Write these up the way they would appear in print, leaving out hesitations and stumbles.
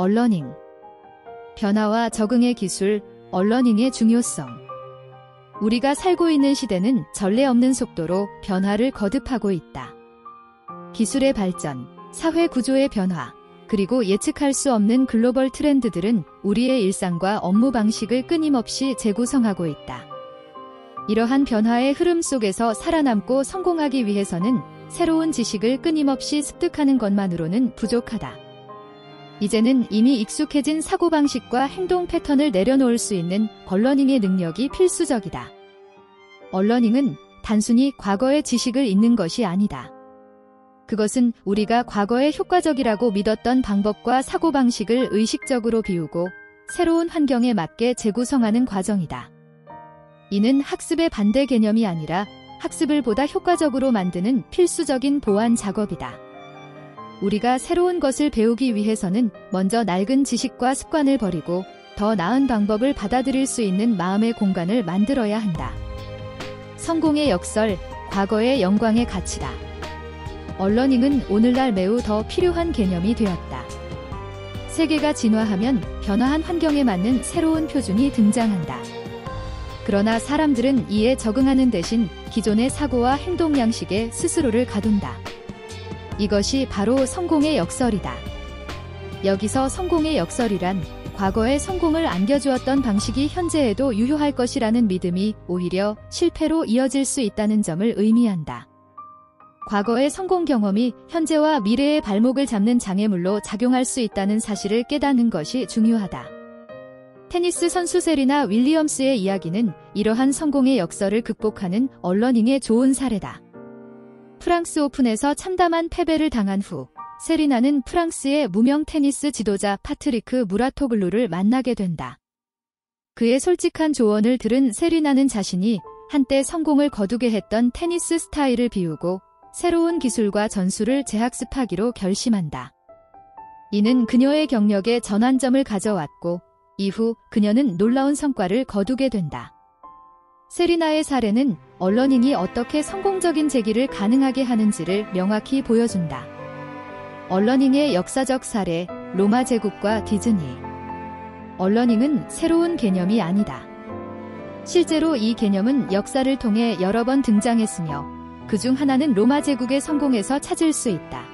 얼러닝. 변화와 적응의 기술, 얼러닝의 중요성. 우리가 살고 있는 시대는 전례 없는 속도로 변화를 거듭하고 있다. 기술의 발전, 사회 구조의 변화, 그리고 예측할 수 없는 글로벌 트렌드들은 우리의 일상과 업무 방식을 끊임없이 재구성하고 있다. 이러한 변화의 흐름 속에서 살아남고 성공하기 위해서는 새로운 지식을 끊임없이 습득하는 것만으로는 부족하다. 이제는 이미 익숙해진 사고방식과 행동 패턴을 내려놓을 수 있는 얼러닝의 능력이 필수적이다. 얼러닝은 단순히 과거의 지식을 잊는 것이 아니다. 그것은 우리가 과거에 효과적이라고 믿었던 방법과 사고방식을 의식적으로 비우고 새로운 환경에 맞게 재구성하는 과정이다. 이는 학습의 반대 개념이 아니라 학습을 보다 효과적으로 만드는 필수적인 보완 작업이다. 우리가 새로운 것을 배우기 위해서는 먼저 낡은 지식과 습관을 버리고 더 나은 방법을 받아들일 수 있는 마음의 공간을 만들어야 한다. 성공의 역설, 과거의 영광의 가치다. 얼러닝은 오늘날 매우 더 필요한 개념이 되었다. 세계가 진화하면 변화한 환경에 맞는 새로운 표준이 등장한다. 그러나 사람들은 이에 적응하는 대신 기존의 사고와 행동 양식에 스스로를 가둔다. 이것이 바로 성공의 역설이다. 여기서 성공의 역설이란 과거의 성공을 안겨주었던 방식이 현재에도 유효할 것이라는 믿음이 오히려 실패로 이어질 수 있다는 점을 의미한다. 과거의 성공 경험이 현재와 미래의 발목을 잡는 장애물로 작용할 수 있다는 사실을 깨닫는 것이 중요하다. 테니스 선수 세리나 윌리엄스의 이야기는 이러한 성공의 역설을 극복하는 얼러닝의 좋은 사례다. 프랑스 오픈에서 참담한 패배를 당한 후 세리나는 프랑스의 무명 테니스 지도자 파트리크 무라토글루를 만나게 된다. 그의 솔직한 조언을 들은 세리나는 자신이 한때 성공을 거두게 했던 테니스 스타일을 비우고 새로운 기술과 전술을 재학습하기로 결심한다. 이는 그녀의 경력에 전환점을 가져왔고 이후 그녀는 놀라운 성과를 거두게 된다. 세리나의 사례는 얼러닝이 어떻게 성공적인 재기를 가능하게 하는지를 명확히 보여준다. 얼러닝의 역사적 사례, 로마 제국과 디즈니. 얼러닝은 새로운 개념이 아니다. 실제로 이 개념은 역사를 통해 여러 번 등장했으며 그중 하나는 로마 제국의 성공에서 찾을 수 있다.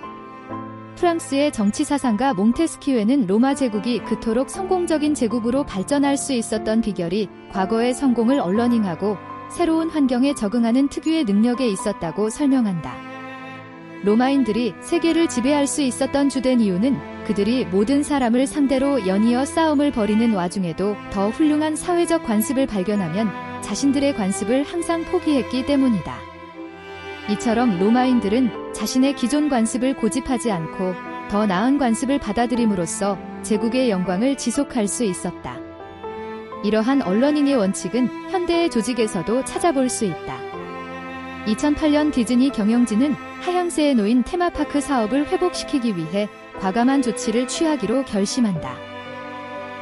프랑스의 정치 사상가 몽테스키유에는 로마 제국이 그토록 성공적인 제국으로 발전할 수 있었던 비결이 과거의 성공을 얼러닝하고 새로운 환경에 적응하는 특유의 능력에 있었다고 설명한다. 로마인들이 세계를 지배할 수 있었던 주된 이유는 그들이 모든 사람을 상대로 연이어 싸움을 벌이는 와중에도 더 훌륭한 사회적 관습을 발견하면 자신들의 관습을 항상 포기했기 때문이다. 이처럼 로마인들은 자신의 기존 관습을 고집하지 않고 더 나은 관습을 받아들임으로써 제국의 영광을 지속할 수 있었다. 이러한 얼러닝의 원칙은 현대의 조직에서도 찾아볼 수 있다. 2008년 디즈니 경영진은 하향세에 놓인 테마파크 사업을 회복시키기 위해 과감한 조치를 취하기로 결심한다.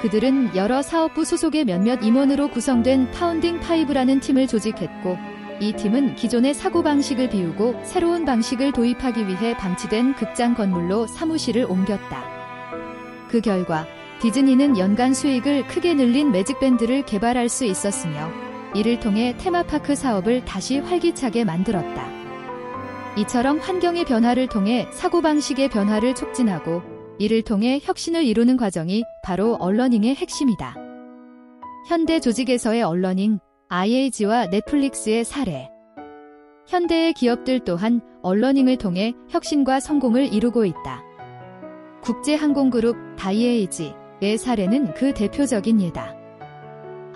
그들은 여러 사업부 소속의 몇몇 임원으로 구성된 파운딩 파이브라는 팀을 조직했고 이 팀은 기존의 사고방식을 비우고 새로운 방식을 도입하기 위해 방치된 극장 건물로 사무실을 옮겼다. 그 결과 디즈니는 연간 수익을 크게 늘린 매직밴드를 개발할 수 있었으며 이를 통해 테마파크 사업을 다시 활기차게 만들었다. 이처럼 환경의 변화를 통해 사고방식의 변화를 촉진하고 이를 통해 혁신을 이루는 과정이 바로 얼러닝의 핵심이다. 현대 조직에서의 얼러닝, IAG와 넷플릭스의 사례. 현대의 기업들 또한 얼러닝을 통해 혁신과 성공을 이루고 있다. 국제항공그룹 IAG의 사례는 그 대표적인 예다.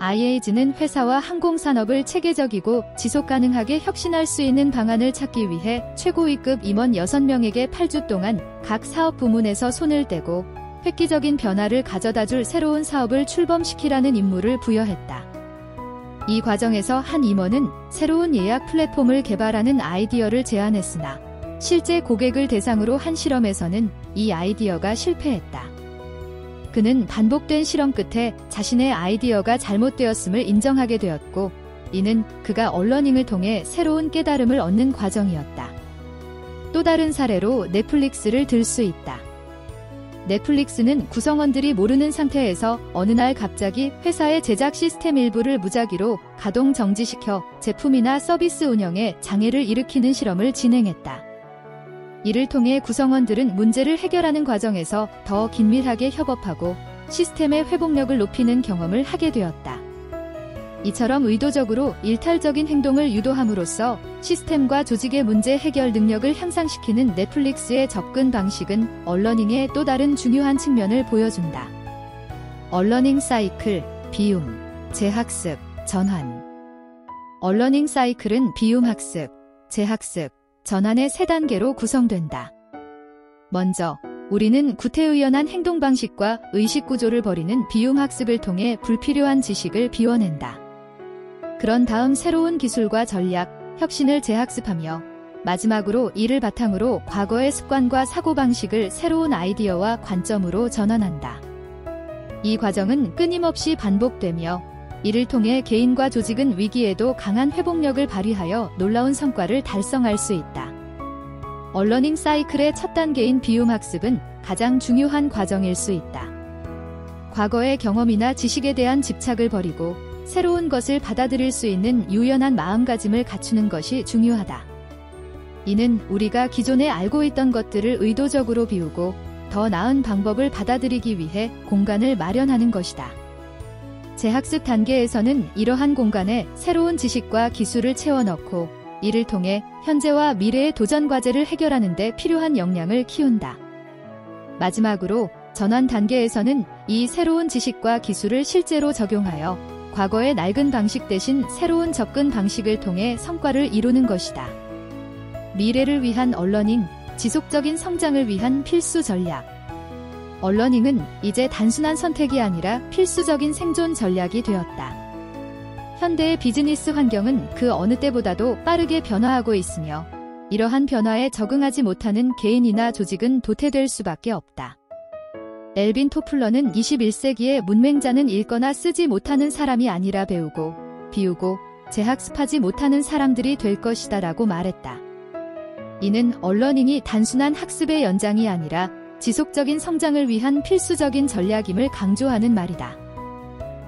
IAG는 회사와 항공산업을 체계적이고 지속가능하게 혁신할 수 있는 방안을 찾기 위해 최고위급 임원 6명에게 8주 동안 각 사업 부문에서 손을 떼고 획기적인 변화를 가져다줄 새로운 사업을 출범시키라는 임무를 부여했다. 이 과정에서 한 임원은 새로운 예약 플랫폼을 개발하는 아이디어를 제안했으나 실제 고객을 대상으로 한 실험에서는 이 아이디어가 실패했다. 그는 반복된 실험 끝에 자신의 아이디어가 잘못되었음을 인정하게 되었고 이는 그가 얼러닝을 통해 새로운 깨달음을 얻는 과정이었다. 또 다른 사례로 넷플릭스를 들 수 있다. 넷플릭스는 구성원들이 모르는 상태에서 어느 날 갑자기 회사의 제작 시스템 일부를 무작위로 가동 정지시켜 제품이나 서비스 운영에 장애를 일으키는 실험을 진행했다. 이를 통해 구성원들은 문제를 해결하는 과정에서 더 긴밀하게 협업하고 시스템의 회복력을 높이는 경험을 하게 되었다. 이처럼 의도적으로 일탈적인 행동을 유도함으로써 시스템과 조직의 문제 해결 능력을 향상시키는 넷플릭스의 접근 방식은 얼러닝의 또 다른 중요한 측면을 보여준다. 얼러닝 사이클, 비움, 재학습, 전환. 얼러닝 사이클은 비움 학습, 재학습, 전환의 3단계로 구성된다. 먼저, 우리는 구태의연한 행동 방식과 의식 구조를 버리는 비움 학습을 통해 불필요한 지식을 비워낸다. 그런 다음 새로운 기술과 전략, 혁신을 재학습하며 마지막으로 이를 바탕으로 과거의 습관과 사고방식을 새로운 아이디어와 관점으로 전환한다. 이 과정은 끊임없이 반복되며 이를 통해 개인과 조직은 위기에도 강한 회복력을 발휘하여 놀라운 성과를 달성할 수 있다. 얼러닝 사이클의 첫 단계인 비움 학습은 가장 중요한 과정일 수 있다. 과거의 경험이나 지식에 대한 집착을 버리고 새로운 것을 받아들일 수 있는 유연한 마음가짐을 갖추는 것이 중요하다. 이는 우리가 기존에 알고 있던 것들을 의도적으로 비우고 더 나은 방법을 받아들이기 위해 공간을 마련하는 것이다. 재학습 단계에서는 이러한 공간에 새로운 지식과 기술을 채워넣고 이를 통해 현재와 미래의 도전 과제를 해결하는 데 필요한 역량을 키운다. 마지막으로 전환 단계에서는 이 새로운 지식과 기술을 실제로 적용하여 과거의 낡은 방식 대신 새로운 접근 방식을 통해 성과를 이루는 것이다. 미래를 위한 얼러닝, 지속적인 성장을 위한 필수 전략. 얼러닝은 이제 단순한 선택이 아니라 필수적인 생존 전략이 되었다. 현대의 비즈니스 환경은 그 어느 때보다도 빠르게 변화하고 있으며 이러한 변화에 적응하지 못하는 개인이나 조직은 도태될 수밖에 없다. 엘빈 토플러는 21세기의 문맹자는 읽거나 쓰지 못하는 사람이 아니라 배우고, 비우고, 재학습하지 못하는 사람들이 될 것이다 라고 말했다. 이는 얼러닝이 단순한 학습의 연장이 아니라 지속적인 성장을 위한 필수적인 전략임을 강조하는 말이다.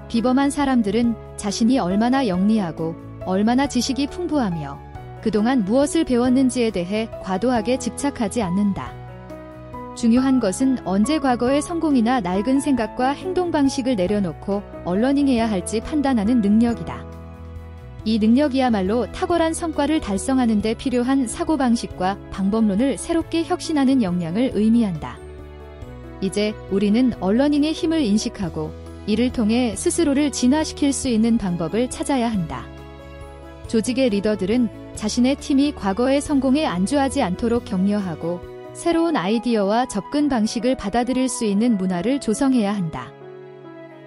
비범한 사람들은 자신이 얼마나 영리하고 얼마나 지식이 풍부하며 그동안 무엇을 배웠는지에 대해 과도하게 집착하지 않는다. 중요한 것은 언제 과거의 성공이나 낡은 생각과 행동 방식을 내려놓고 얼러닝해야 할지 판단하는 능력이다. 이 능력이야말로 탁월한 성과를 달성하는 데 필요한 사고방식과 방법론을 새롭게 혁신하는 역량을 의미한다. 이제 우리는 얼러닝의 힘을 인식하고 이를 통해 스스로를 진화시킬 수 있는 방법을 찾아야 한다. 조직의 리더들은 자신의 팀이 과거의 성공에 안주하지 않도록 격려하고 새로운 아이디어와 접근 방식을 받아들일 수 있는 문화를 조성해야 한다.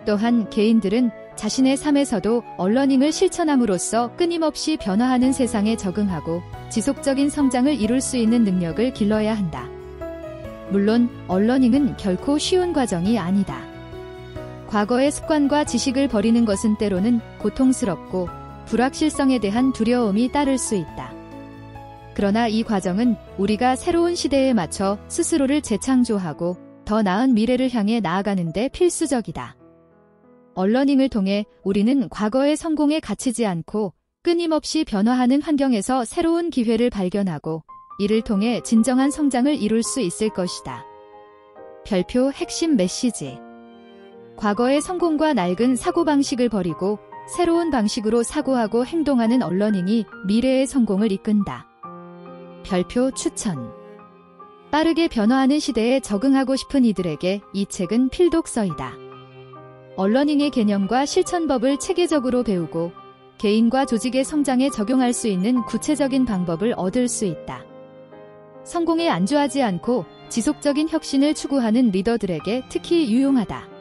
또한 개인들은 자신의 삶에서도 얼러닝을 실천함으로써 끊임없이 변화하는 세상에 적응하고 지속적인 성장을 이룰 수 있는 능력을 길러야 한다. 물론 얼러닝은 결코 쉬운 과정이 아니다. 과거의 습관과 지식을 버리는 것은 때로는 고통스럽고 불확실성에 대한 두려움이 따를 수 있다. 그러나 이 과정은 우리가 새로운 시대에 맞춰 스스로를 재창조하고 더 나은 미래를 향해 나아가는 데 필수적이다. 얼러닝을 통해 우리는 과거의 성공에 갇히지 않고 끊임없이 변화하는 환경에서 새로운 기회를 발견하고 이를 통해 진정한 성장을 이룰 수 있을 것이다. 별표 핵심 메시지. 과거의 성공과 낡은 사고방식을 버리고 새로운 방식으로 사고하고 행동하는 얼러닝이 미래의 성공을 이끈다. 별표 추천. 빠르게 변화하는 시대에 적응하고 싶은 이들에게 이 책은 필독서이다. 얼러닝의 개념과 실천법을 체계적으로 배우고 개인과 조직의 성장에 적용할 수 있는 구체적인 방법을 얻을 수 있다. 성공에 안주하지 않고 지속적인 혁신을 추구하는 리더들에게 특히 유용하다.